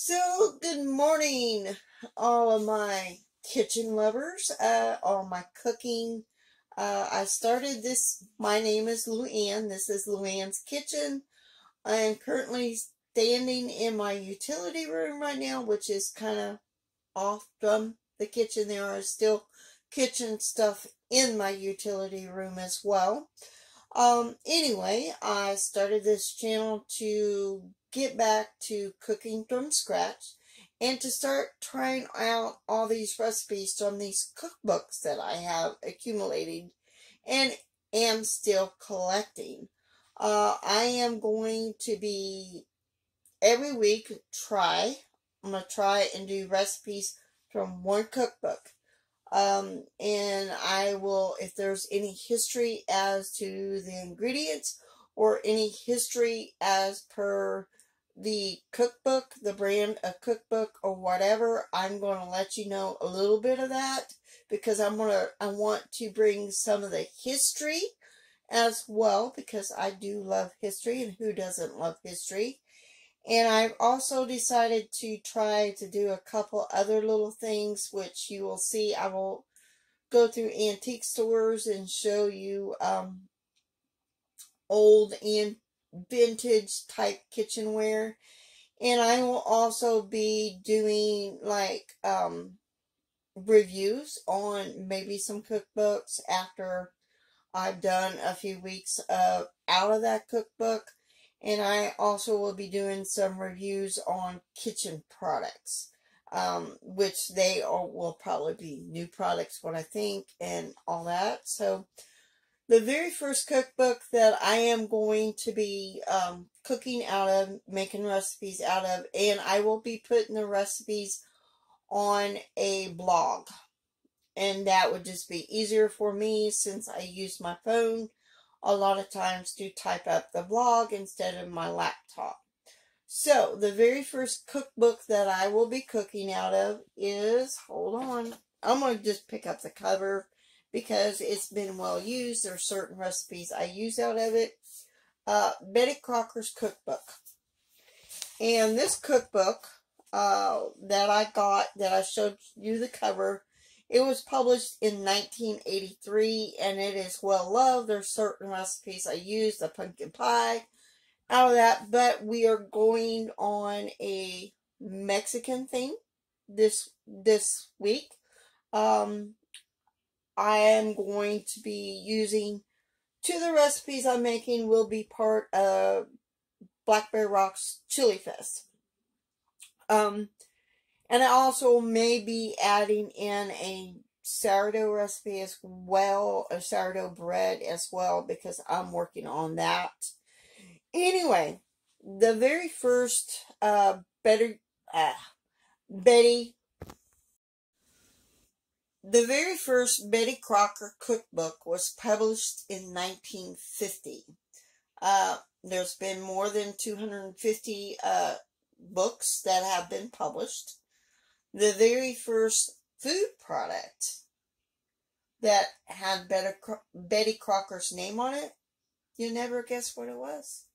So, good morning, all of my kitchen lovers, all my cooking. I started this, my name is Luann. This is Luann's Kitchen. I am currently standing in my utility room right now, which is kind of off from the kitchen. There are still kitchen stuff in my utility room as well. Anyway, I started this channel to get back to cooking from scratch and to start trying out all these recipes from these cookbooks that I have accumulated and am still collecting. I am going to be every week I'm going to try and do recipes from one cookbook. And I will, if there's any history as to the ingredients or any history as per the cookbook, the brand of cookbook or whatever, I'm going to let you know a little bit of that because I want to bring some of the history as well because I do love history, and who doesn't love history? And I've also decided to try to do a couple other little things, which you will see. I will go through antique stores and show you old and vintage type kitchenware. And I will also be doing like reviews on maybe some cookbooks after I've done a few weeks out of that cookbook. And I also will be doing some reviews on kitchen products, which will probably be new products, what I think, and all that. So the very first cookbook that I am going to be cooking out of, making recipes out of, and I will be putting the recipes on a blog. And that would just be easier for me since I use my phone a lot of times to type up the blog instead of my laptop. So, the very first cookbook that I will be cooking out of is, hold on, I'm going to just pick up the cover because it's been well used. There are certain recipes I use out of it. Betty Crocker's Cookbook. And this cookbook that I got, that I showed you the cover, it was published in 1983, and it is well loved. There's certain recipes I use, the pumpkin pie, out of that, but we are going on a Mexican theme this week. I am going to be using, two of the recipes I'm making will be part of Blackberry Rock's Chili Fest. And I also may be adding in a sourdough recipe as well, a sourdough bread as well, because I'm working on that. Anyway, the very first Betty Crocker cookbook was published in 1950. There's been more than 250 books that have been published. The very first food product that had Betty Crocker's name on it, you'll never guess what it was.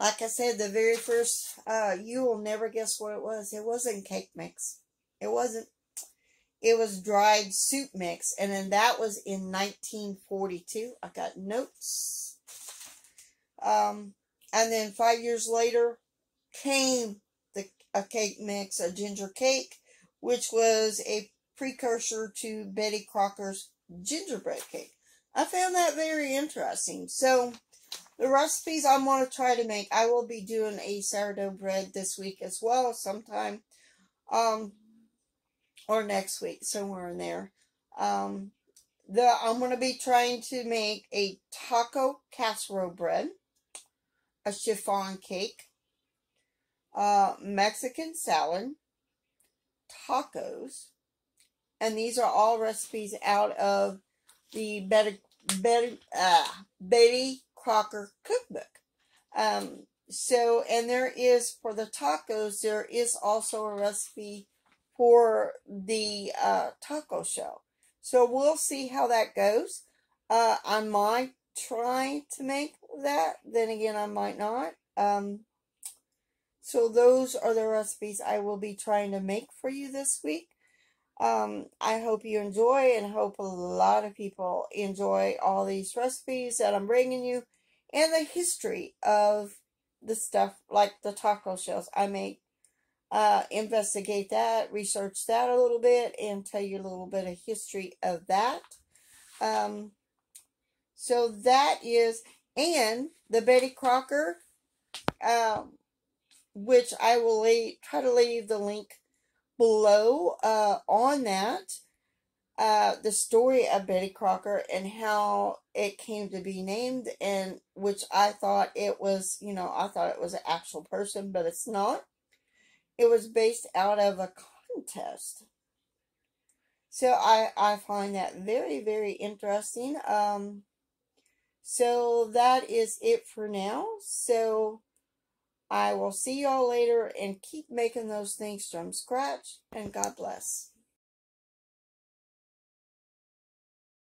Like I said, the very first, you will never guess what it was. It wasn't cake mix. It wasn't. It was dried soup mix, and then that was in 1942. I got notes. And then 5 years later came a cake mix, a ginger cake, which was a precursor to Betty Crocker's gingerbread cake. I found that very interesting. So, the recipes I'm going to try to make, I will be doing a sourdough bread this week as well, sometime, or next week, somewhere in there. I'm going to be trying to make a taco casserole bread, a chiffon cake, Mexican salad, tacos, and these are all recipes out of the Betty Crocker cookbook. So, and there is, for the tacos, there is also a recipe for the taco shell. So we'll see how that goes. I might try to make that, then again I might not. So those are the recipes I will be trying to make for you this week. I hope you enjoy, and hope a lot of people enjoy all these recipes that I'm bringing you, and the history of the stuff like the taco shells I make. Investigate that, research that a little bit, and tell you a little bit of history of that. Um, so that is, and the Betty Crocker, which I will try to leave the link below on that. The story of Betty Crocker and how it came to be named, and which I thought it was, I thought it was an actual person, but it's not. It was based out of a contest. So I find that very, very interesting. So that is it for now. So I will see y'all later, and keep making those things from scratch, and God bless.